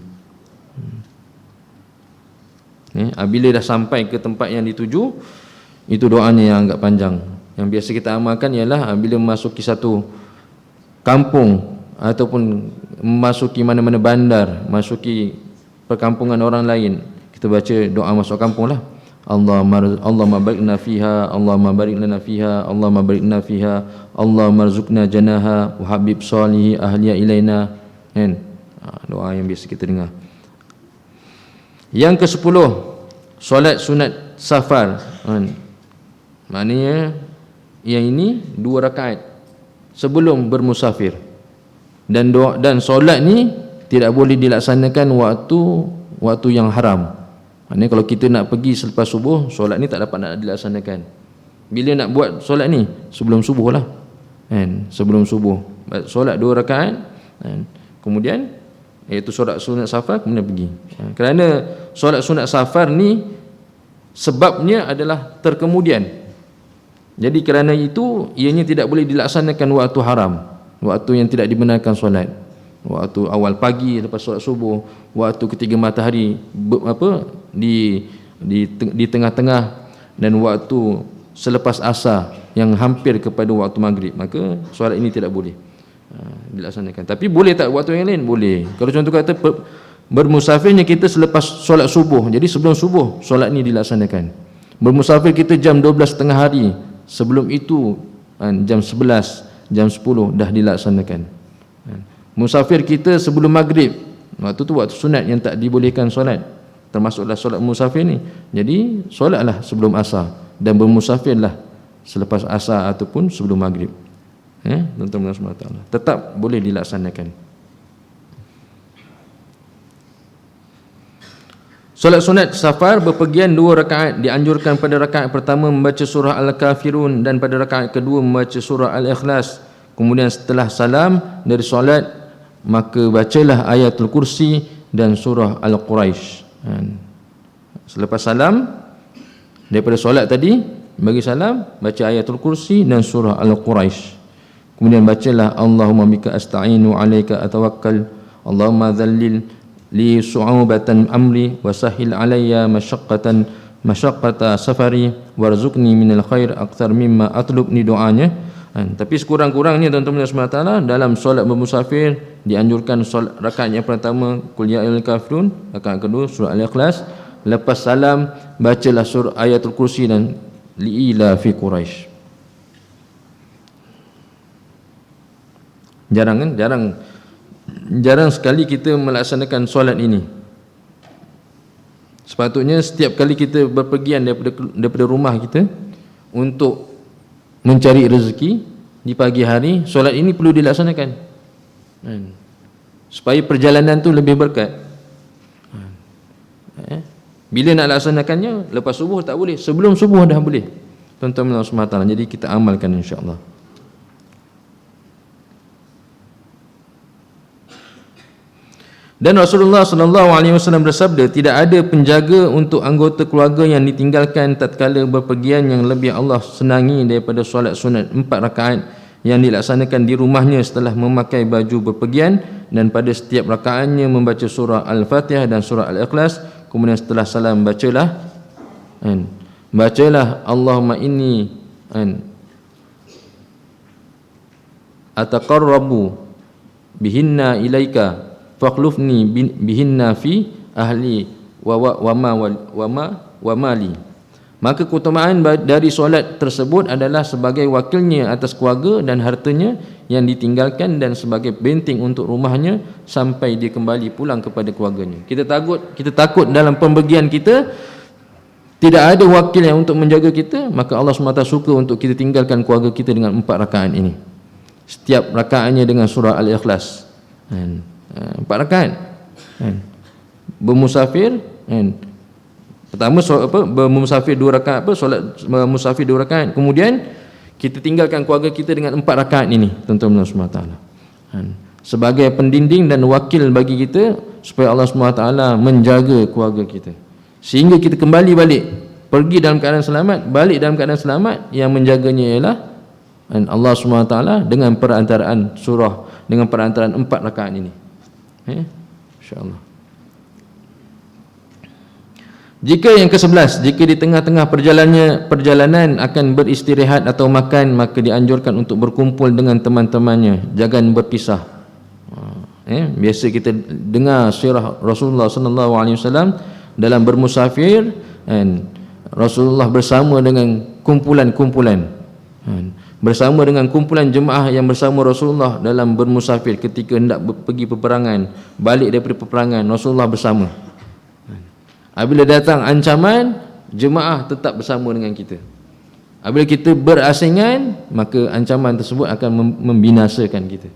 Bila dah sampai ke tempat yang dituju, itu doanya yang agak panjang. Yang biasa kita amalkan ialah bila memasuki satu kampung ataupun memasuki mana-mana bandar, masuki perkampungan orang lain, kita baca doa masuk kampung lah. Allahumma barikna fiha, Allahumma barik lana fiha, Allahumma barikna fiha, Allahumma rzuqna janaha wa habib salihi ahliya ilaina, kan? Doa yang biasa kita dengar. Yang ke-10, solat sunat safar, kan? Maknanya yang ini 2 rakaat sebelum bermusafir. Dan solat ni tidak boleh dilaksanakan waktu yang haram. Maknanya kalau kita nak pergi selepas subuh, solat ni tak dapat nak dilaksanakan. Bila nak buat solat ni? Sebelum subuh lah, kan? Sebelum subuh solat 2 rakaat, kan? Kemudian iaitu solat sunat safar, kemudian pergi. Kerana solat sunat safar ni sebabnya adalah terkemudian. Jadi kerana itu ianya tidak boleh dilaksanakan waktu haram, waktu yang tidak dibenarkan solat. Waktu awal pagi lepas solat subuh, waktu ketiga matahari di tengah-tengah, dan waktu selepas asar yang hampir kepada waktu maghrib, maka solat ini tidak boleh dilaksanakan. Tapi boleh tak waktu yang lain? Boleh. Kalau contoh kata bermusafirnya kita selepas solat subuh, jadi sebelum subuh solat ini dilaksanakan. Bermusafir kita jam 12 tengah hari, sebelum itu jam 11, jam 10 dah dilaksanakan. Musafir kita sebelum maghrib, waktu tu waktu sunat yang tak dibolehkan solat, termasuklah solat musafir ni. Jadi solatlah sebelum asar dan bermusafirlah selepas asar ataupun sebelum maghrib. Tuan-tuan SWT, tetap boleh dilaksanakan. Solat sunat safar berpergian 2 rakaat. Dianjurkan pada rakaat pertama membaca surah Al-Kafirun dan pada rakaat kedua membaca surah Al-Ikhlas. Kemudian setelah salam dari solat, maka bacalah ayatul kursi dan surah Al-Quraisy. Selepas salam daripada solat tadi, bagi salam baca ayatul kursi dan surah Al-Quraisy. Kemudian bacalah Allahumma bika asta'inu alaika atawakkal, Allahumma dhallil li su'ubatan amri wa sahil alayya masyaqqata safari warzuqni minal khair akthar mimma atlub. Ni doanya. Tapi sekurang-kurangnya tuan-tuan SWT, dalam solat bermusafir dianjurkan solat rakaat yang pertama Qul ya ayyuhal kafirun, rakaat kedua surah Al-Ikhlas. Lepas salam bacalah surah ayatul kursi dan li'ila fi Quraisy. Jarang sekali kita melaksanakan solat ini. Sepatutnya setiap kali kita berpergian daripada rumah kita untuk mencari rezeki di pagi hari, solat ini perlu dilaksanakan, supaya perjalanan tu lebih berkat. Bila nak laksanakannya? Lepas subuh tak boleh, sebelum subuh dah boleh. Tuan-tuan Allah SWT, jadi kita amalkan insya-Allah. Dan Rasulullah SAW bersabda, tidak ada penjaga untuk anggota keluarga yang ditinggalkan tatkala berpergian yang lebih Allah senangi daripada solat sunat 4 rakaat yang dilaksanakan di rumahnya setelah memakai baju berpergian, dan pada setiap rakaatnya membaca surah Al-Fatihah dan surah Al-Ikhlas. Kemudian setelah salam bacalah Allahumma inni ataqarrabu bihinna ilaika faqlufni bihinna fi ahli wa mali. Maka keutamaan dari solat tersebut adalah sebagai wakilnya atas keluarga dan hartanya yang ditinggalkan, dan sebagai benteng untuk rumahnya sampai dia kembali pulang kepada keluarganya. Kita takut dalam pembagian kita tidak ada wakil yang untuk menjaga kita, maka Allah SWT suka untuk kita tinggalkan keluarga kita dengan 4 rakaat ini. Setiap rakaatnya dengan surah Al-Ikhlas. 4 rakaat. Bermusafir, pertama bermusafir 2 rakaat, solat musafir 2 rakaat. Kemudian kita tinggalkan keluarga kita dengan 4 rakaat ini, tuan-tuan SWT. Sebagai pendinding dan wakil bagi kita, supaya Allah SWT menjaga keluarga kita, sehingga kita kembali balik, pergi dalam keadaan selamat, balik dalam keadaan selamat. Yang menjaganya ialah Allah SWT dengan perantaraan surah, dengan perantaraan 4 rakaat ini. InsyaAllah. Jika yang ke-11, jika di tengah-tengah perjalanan akan beristirahat atau makan, maka dianjurkan untuk berkumpul dengan teman-temannya, jangan berpisah. Biasa kita dengar sirah Rasulullah SAW dalam bermusafir, Rasulullah bersama dengan kumpulan-kumpulan, bersama dengan kumpulan jemaah yang bersama Rasulullah dalam bermusafir. Ketika hendak pergi peperangan, balik daripada peperangan, Rasulullah bersama. Apabila datang ancaman, jemaah tetap bersama dengan kita. Apabila kita berasingan, maka ancaman tersebut akan membinasakan kita.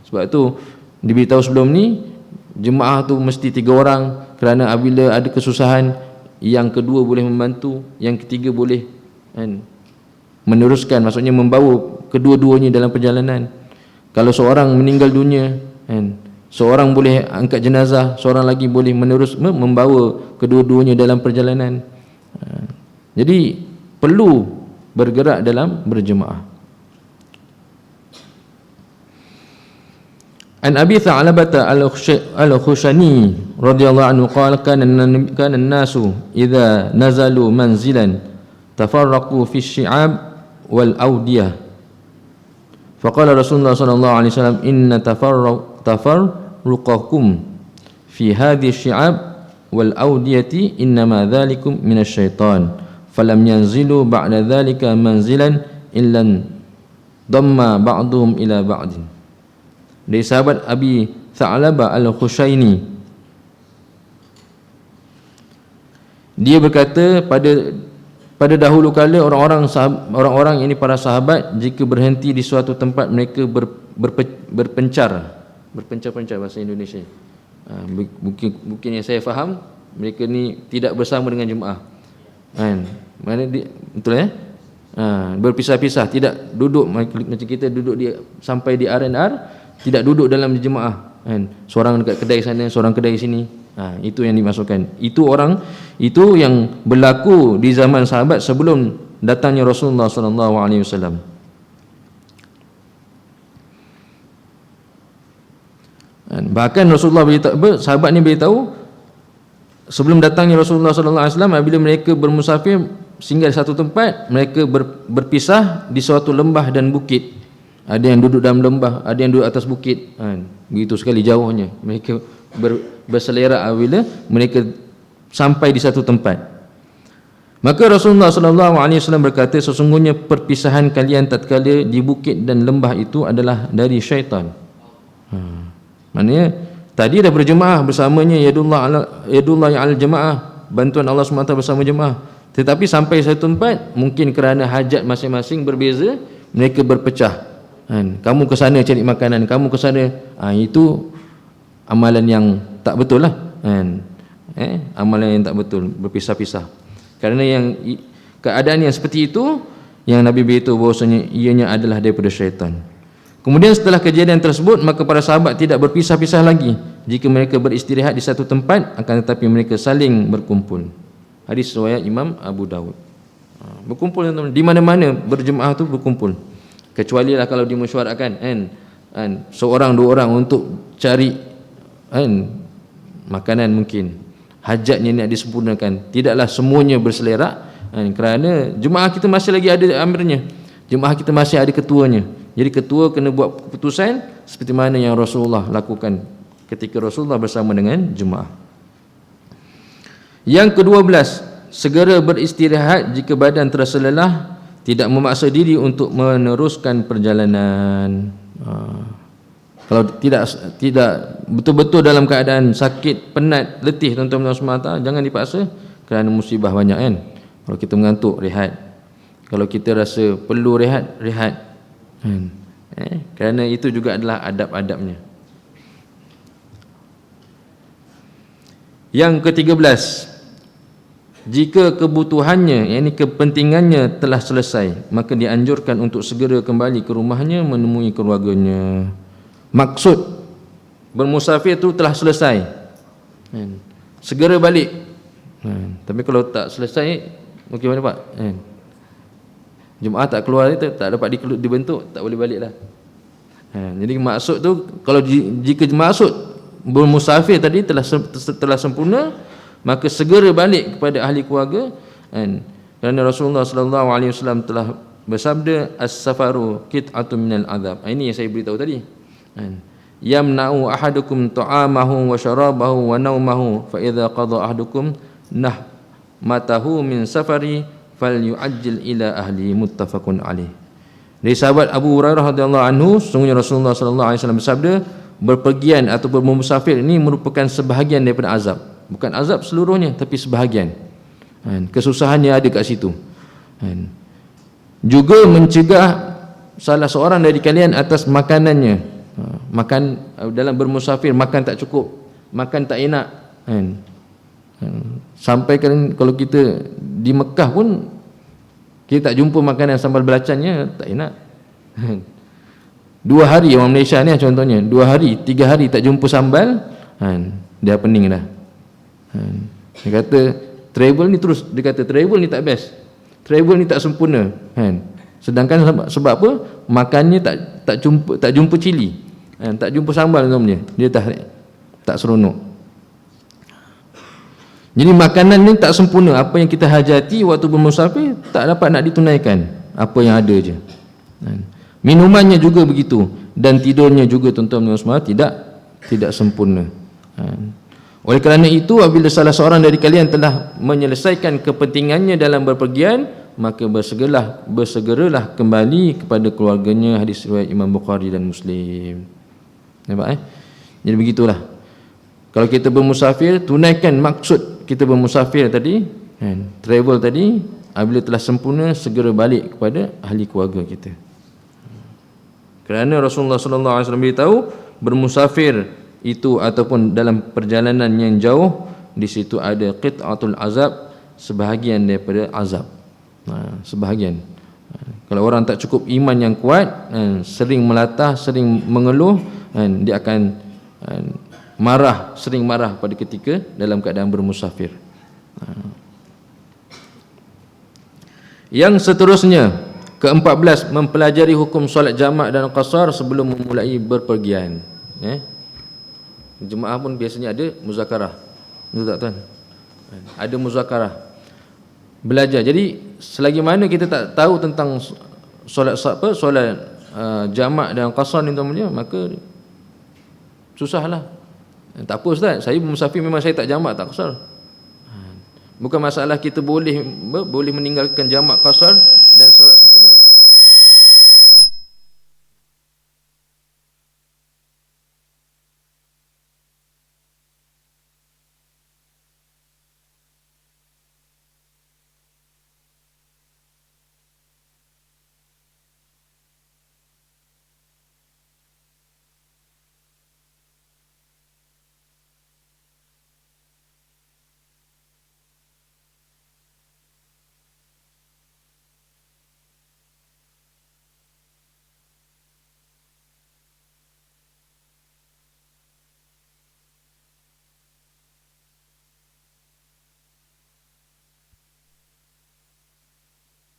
Sebab itu diberitahu sebelum ni, jemaah tu mesti 3 orang, kerana apabila ada kesusahan, yang kedua boleh membantu, yang ketiga boleh meneruskan, maksudnya membawa kedua-duanya dalam perjalanan. Kalau seorang meninggal dunia, seorang boleh angkat jenazah, seorang lagi boleh membawa kedua-duanya dalam perjalanan. Jadi perlu bergerak dalam berjemaah. An Abi Tha'labah Al-Khushani radhiyallahu anhu qala kana an-nasu idza nazalu manzilan tafarraqu fi asy-syi'ab wal awdiyah. Faqala Rasulullah sallallahu alaihi wasallam inna tafarruqakum fi hadhihi asy-syi'ab wal awdiyati innama dhalikum minasyaitan falam yanzilu ba'da dhalika manzilan illa damma ba'duhum ila ba'din. Dari sahabat Abi Tha'labah Al-Khushaini, dia berkata, pada dahulu kala orang-orang ini para sahabat, jika berhenti di suatu tempat mereka berpencar bahasa Indonesia. Mungkin yang saya faham, mereka ni tidak bersama dengan jemaah. Mana betul berpisah-pisah, tidak duduk macam kita duduk sampai di R&R, tidak duduk dalam jemaah. Seorang dekat kedai sana, seorang kedai sini. Itu yang dimasukkan. Itu yang berlaku di zaman sahabat sebelum datangnya Rasulullah sallallahu alaihi wasallam. Bahkan Rasulullah sahabat ni beritahu, sebelum datangnya Rasulullah sallallahu alaihi wasallam, apabila mereka bermusafir singgah di satu tempat, mereka berpisah di suatu lembah dan bukit. Ada yang duduk dalam lembah, ada yang duduk atas bukit. Begitu sekali jauhnya. Mereka berselerak apabila mereka sampai di satu tempat. Maka Rasulullah SAW berkata, sesungguhnya perpisahan kalian tatkala di bukit dan lembah itu adalah dari syaitan. Maknanya tadi dah berjemaah bersamanya, yadullah al jemaah, bantuan Allah SWT bersama jemaah. Tetapi sampai satu tempat, mungkin kerana hajat masing-masing berbeza, mereka berpecah. Kamu ke sana cari makanan, kamu ke sana. Itu amalan yang tak betul lah. Amalan yang tak betul, berpisah-pisah. Kerana yang keadaan yang seperti itu, yang Nabi beritahu bahawasanya ianya adalah daripada syaitan. Kemudian setelah kejadian tersebut, maka para sahabat tidak berpisah-pisah lagi. Jika mereka beristirahat di satu tempat, akan tetapi mereka saling berkumpul. Hadis riwayat Imam Abu Dawud. Berkumpul di mana-mana berjemaah tu berkumpul. Kecuali lah kalau dimesyuaratkan kan, seorang dua orang untuk cari makanan, mungkin hajatnya nak disempurnakan, tidaklah semuanya berselerak kerana jemaah kita masih lagi ada amirnya, jemaah kita masih ada ketuanya. Jadi ketua kena buat keputusan seperti mana yang Rasulullah lakukan ketika Rasulullah bersama dengan jemaah. Yang ke-12, segera beristirahat jika badan terasa lelah, tidak memaksa diri untuk meneruskan perjalanan. Kalau tidak betul-betul dalam keadaan sakit, penat, letih, tuan-tuan semata, jangan dipaksa kerana musibah banyak kan. Kalau kita mengantuk, rehat. Kalau kita rasa perlu rehat, rehat. Kerana itu juga adalah adab-adabnya. Yang ke-13, jika kebutuhannya, yakni kepentingannya telah selesai, maka dianjurkan untuk segera kembali ke rumahnya menemui keluarganya. Maksud bermusafir itu telah selesai, segera balik. Tapi kalau tak selesai, bagaimana Pak? Jemaah tak keluar, tak dapat dibentuk, tak boleh balik lah. Jadi maksud tu, kalau jika maksud bermusafir tadi telah sempurna, maka segera balik kepada ahli keluarga. Kerana Rasulullah sallallahu alaihi wasallam telah bersabda, as-safaru qit'atun minal azab. Ini yang saya beritahu tadi. Yamna'u ahadukum ta'amahu wa syarabahu wa naumahu fa idza qada ahadukum matahu min safari falyu'ajjil ila ahli, muttafaqun alaih. Dari sahabat Abu Hurairah radhiyallahu anhu, sesungguhnya Rasulullah sallallahu alaihi wasallam bersabda, berpergian atau bermusafir ini merupakan sebahagian daripada azab. Bukan azab seluruhnya, tapi sebahagian. Kesusahannya ada kat situ. Juga mencegah salah seorang dari kalian atas makanannya. Makan dalam bermusafir, makan tak cukup, makan tak enak. Sampai kalau kita di Mekah pun kita tak jumpa makanan sambal belacannya, tak enak. 2 hari orang Malaysia ni contohnya, 2 hari, 3 hari tak jumpa sambal, dia pening dah. Dia kata travel ni terus, dia kata travel ni tak best, travel ni tak sempurna. Sedangkan sebab apa? Makannya tak jumpa cili, tak jumpa sambal namanya, dia tak seronok. Jadi makanan ni tak sempurna. Apa yang kita hajati waktu bermusafir tak dapat nak ditunaikan, apa yang ada je. Minumannya juga begitu, dan tidurnya juga tuan-tuan dan semua tidak sempurna. Oleh kerana itu, apabila salah seorang dari kalian telah menyelesaikan kepentingannya dalam berpergian, maka bersegeralah kembali kepada keluarganya. Hadis riwayat Imam Bukhari dan Muslim. Nampak Jadi begitulah. Kalau kita bermusafir, tunaikan maksud kita bermusafir tadi, travel tadi. Apabila telah sempurna, segera balik kepada ahli keluarga kita. Kerana Rasulullah sallallahu alaihi wasallam beritahu, bermusafir itu ataupun dalam perjalanan yang jauh, di situ ada qit'atul azab, sebahagian daripada azab. Sebahagian. Kalau orang tak cukup iman yang kuat, sering melatah, sering mengeluh, dia akan marah, sering marah pada ketika dalam keadaan bermusafir. Yang seterusnya, ke-14, mempelajari hukum solat jamak dan qasar sebelum memulai berpergian. Jemaah pun biasanya ada muzakarah, betul tak tuan? Ada muzakarah, belajar. Jadi selagi mana kita tak tahu tentang solat jamak dan qasar ni tuan-tuan, maka susahlah. Tak apa ustaz, saya bermusafir memang saya tak jamak tak qasar. Bukan masalah kita boleh meninggalkan jamak qasar dan solat sempurna.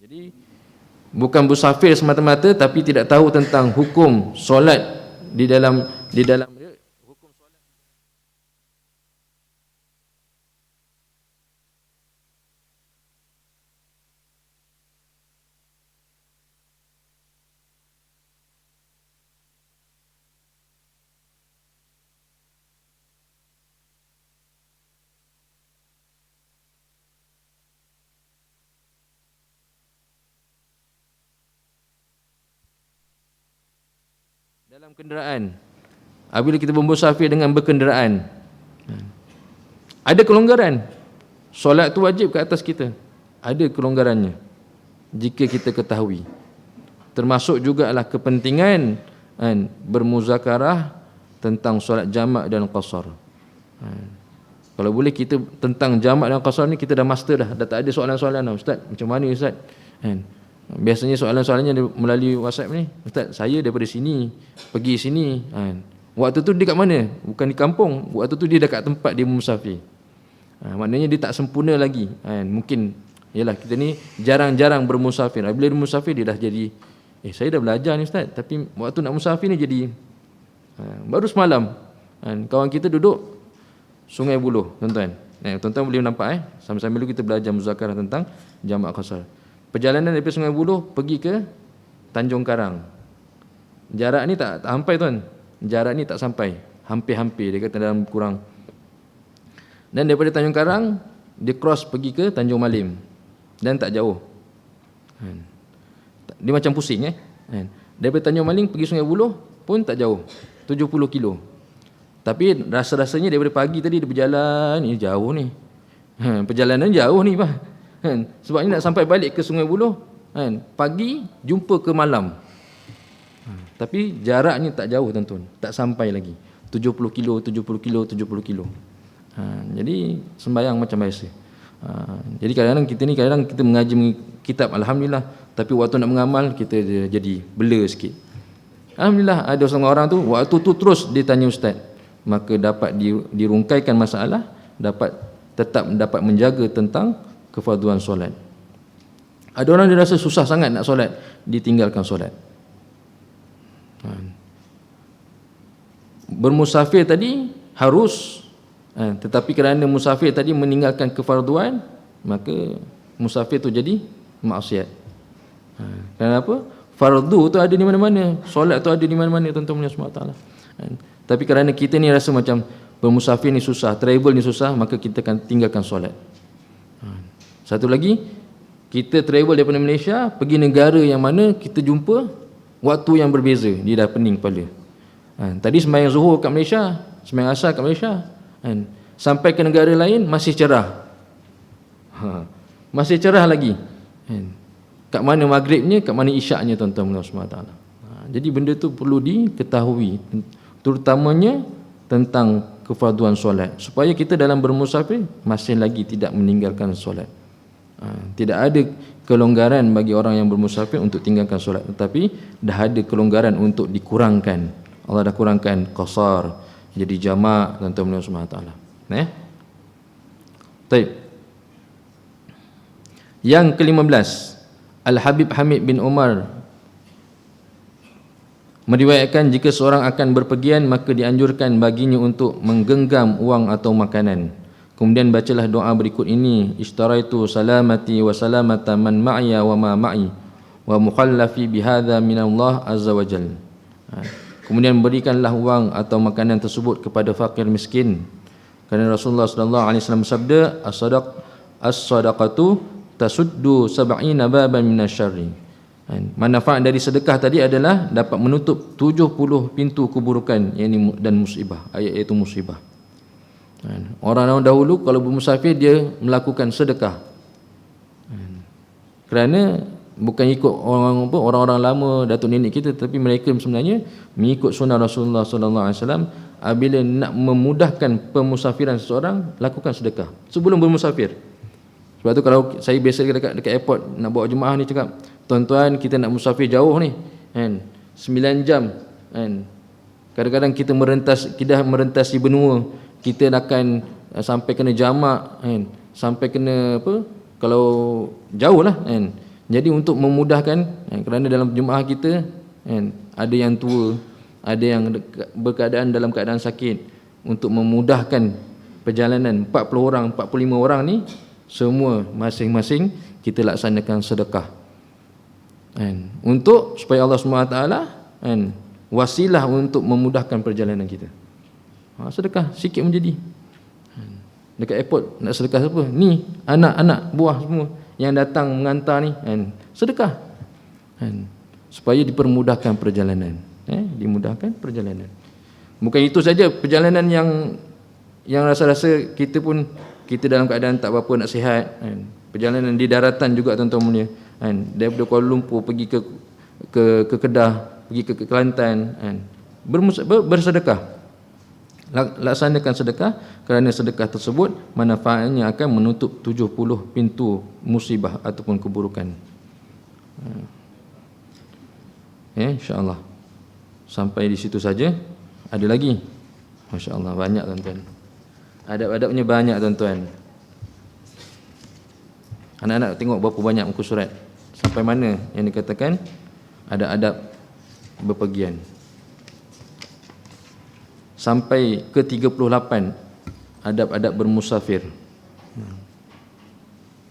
Jadi Bukan musafir semata-mata tapi tidak tahu tentang hukum solat di dalam kenderaan. Apabila kita bermusafir dengan berkenderaan, ada kelonggaran. Solat tu wajib ke atas kita. Ada kelonggarannya jika kita ketahui. Termasuk jugalah kepentingan bermuzakarah tentang solat jamak dan qasar. Kalau boleh kita tentang jamak dan qasar ni kita dah master dah tak ada soalan-soalan dah. Ustaz, macam mana Ustaz? Biasanya soalan-soalannya melalui WhatsApp ni. Ustaz, saya daripada sini pergi sini. Waktu tu dia kat mana? Bukan di kampung. Waktu tu dia dekat tempat dia musafir. Maknanya dia tak sempurna lagi. Mungkin yalah kita ni jarang-jarang bermusafir. Bila dia musafir dia dah jadi saya dah belajar ni Ustaz, tapi waktu nak musafir ni jadi baru semalam kawan kita duduk Sungai Buloh, tuan-tuan. Tuan-tuan boleh nampak sambil-sambil kita belajar muzakarah tentang jamak qasar. Perjalanan daripada Sungai Buloh pergi ke Tanjung Karang. Jarak ni tak sampai tuan. Jarak ni tak sampai. Hampir-hampir dia kata dalam kurang. Dan daripada Tanjung Karang dia cross pergi ke Tanjung Malim. Dan tak jauh. Dia macam pusing Daripada Tanjung Malim pergi Sungai Buloh pun tak jauh. 70 kilo. Tapi rasa-rasanya daripada pagi tadi dia berjalan ni jauh ni. Perjalanan jauh ni bah. Sebab ni nak sampai balik ke Sungai Buloh pagi jumpa ke malam. Tapi jaraknya tak jauh tuan-tuan, tak sampai lagi 70 kilo. Jadi sembahyang macam biasa. Jadi kadang-kadang kita mengaji kitab alhamdulillah, tapi waktu nak mengamal kita jadi bela sikit. Alhamdulillah ada seorang orang tu waktu tu terus dia tanya ustaz, maka dapat dirungkaikan masalah, tetap dapat menjaga tentang kefarduan solat. Ada orang dia rasa susah sangat nak solat, ditinggalkan solat. Bermusafir tadi harus, tetapi kerana musafir tadi meninggalkan kefarduan, maka musafir tu jadi maksiat. Kenapa? Fardu tu ada di mana-mana, solat tu ada di mana-mana tuan-tuan SWT. Tapi kerana kita ni rasa macam bermusafir ni susah, travel ni susah, maka kita akan tinggalkan solat. Satu lagi, kita travel daripada Malaysia pergi negara yang mana kita jumpa waktu yang berbeza, dia dah pening kepala. Tadi sembahyang zuhur kat Malaysia, sembahyang asar kat Malaysia, sampai ke negara lain masih cerah. Masih cerah lagi. Kat mana maghribnya, kat mana isyaknya tuan-tuan SWT. Jadi benda tu perlu diketahui, terutamanya tentang kefarduan solat, supaya kita dalam bermusafir masih lagi tidak meninggalkan solat. Tidak ada kelonggaran bagi orang yang bermusafir untuk tinggalkan solat, tetapi dah ada kelonggaran untuk dikurangkan. Allah dah kurangkan qasar jadi jamak tuan-tuan SWT. Baik. Yang ke-15, Al-Habib Hamid bin Umar meriwayatkan jika seorang akan berpergian maka dianjurkan baginya untuk menggenggam wang atau makanan. Kemudian bacalah doa berikut ini: Ishtaraitu salamati wa salamata man ma'ya wa ma ma'i wa mukhallafi bihadza minallah azza wa jal. Kemudian berikanlah wang atau makanan tersebut kepada fakir miskin. Kerana Rasulullah sallallahu alaihi wasallam bersabda, as-sadaqatu tasuddu sab'ina baban minasyarri. Manfaat dari sedekah tadi adalah dapat menutup 70 pintu keburukan dan musibah, iaitu musibah. Orang-orang dahulu kalau bermusafir dia melakukan sedekah. Kerana bukan ikut orang-orang lama datuk nenek kita, tapi mereka sebenarnya mengikut sunnah Rasulullah sallallahu alaihi wasallam. Apabila nak memudahkan pemusafiran seseorang, lakukan sedekah sebelum bermusafir. Sebab tu kalau saya biasa dekat airport nak bawa jemaah ni cakap, tuan-tuan kita nak musafir jauh ni 9 jam kadang-kadang kita merentasi benua, kita akan sampai kena jamak sampai kena apa, kalau jauh lah Jadi untuk memudahkan, kerana dalam jemaah kita ada yang tua, ada yang berkeadaan dalam keadaan sakit, untuk memudahkan perjalanan 40 orang, 45 orang ni, semua masing-masing kita laksanakan sedekah. Untuk supaya Allah SWT wasilah untuk memudahkan perjalanan kita. Sedekah sikit menjadi. Dekat airport nak sedekah siapa? Ni anak-anak buah semua yang datang mengantar ni, sedekah. Supaya dipermudahkan perjalanan. Dimudahkan perjalanan. Bukan itu saja, perjalanan yang rasa-rasa kita dalam keadaan tak apa-apa nak sihat. Perjalanan di daratan juga tuan-tuan mulia. Daripada Kuala Lumpur pergi ke Kedah, pergi ke Kelantan, bersedekah. Laksanakan sedekah, kerana sedekah tersebut manfaatnya akan menutup 70 pintu musibah ataupun keburukan. InsyaAllah sampai di situ saja. Ada lagi? Masya-Allah, banyak tuan-tuan. Adab-adabnya banyak tuan-tuan. Anak-anak tengok berapa banyak muka surat. Sampai mana yang dikatakan ada adab berpergian. Sampai ke 38 adab-adab bermusafir.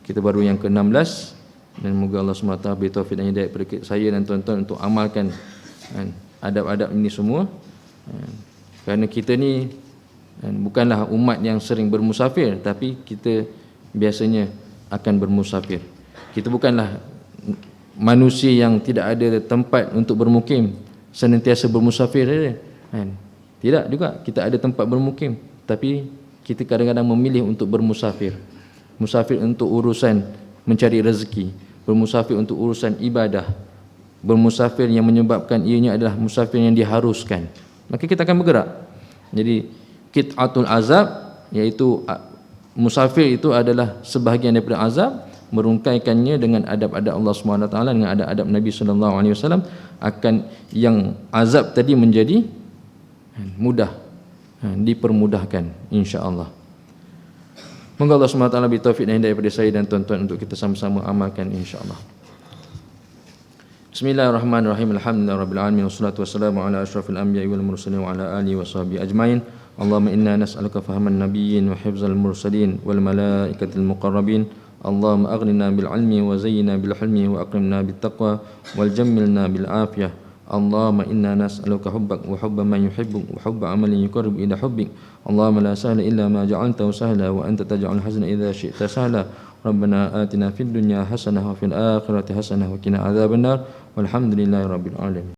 Kita baru yang ke-16, dan moga Allah SWT beri taufik dan hidayah kepada saya dan tuan-tuan untuk amalkan adab-adab ini semua. Kerana kita ni bukanlah umat yang sering bermusafir, tapi kita biasanya akan bermusafir. Kita bukanlah manusia yang tidak ada tempat untuk bermukim, senantiasa bermusafir saja. Tidak juga, kita ada tempat bermukim, tapi kita kadang-kadang memilih untuk bermusafir. Musafir untuk urusan mencari rezeki, bermusafir untuk urusan ibadah, bermusafir yang menyebabkan ianya adalah musafir yang diharuskan. Maka kita akan bergerak. Jadi qit'atul azab, iaitu musafir itu adalah sebahagian daripada azab, merungkaikannya dengan adab-adab Allah SWT, dengan adab-adab Nabi SAW, akan yang azab tadi menjadi mudah, dipermudahkan insya-Allah. Moga Allah SWT beri taufik dan hidayah kepada saya dan tuan-tuan untuk kita sama-sama amalkan insya-Allah. Bismillahirrahmanirrahim. Alhamdulillahirabbil alamin, wassalatu wassalamu ala asyrafil anbiya'i wal mursalin wa ala alihi washabihi ajmain. Allahumma inna nas'aluka fahaman nabiyyin wa hifzal mursalin wal malaikatil muqarrabin. Allahumma aghnina bil ilmi wa zayyina bil hilmi wa akrimna bit taqwa wal jammilna bil afiyah. Allahumma inna nas'aluka hubbak wa hubba man yuhibbuk wa hubba amalin yuqarribu ila hubbik. Allahumma la sahla illa ma ja'altahu sahla wa anta taj'alul hazna idza syi'ta sahla. Rabbana atina fid dunya hasanah wa fil akhirati hasanah wa qina adzabannar. Walhamdulillahirabbil alamin.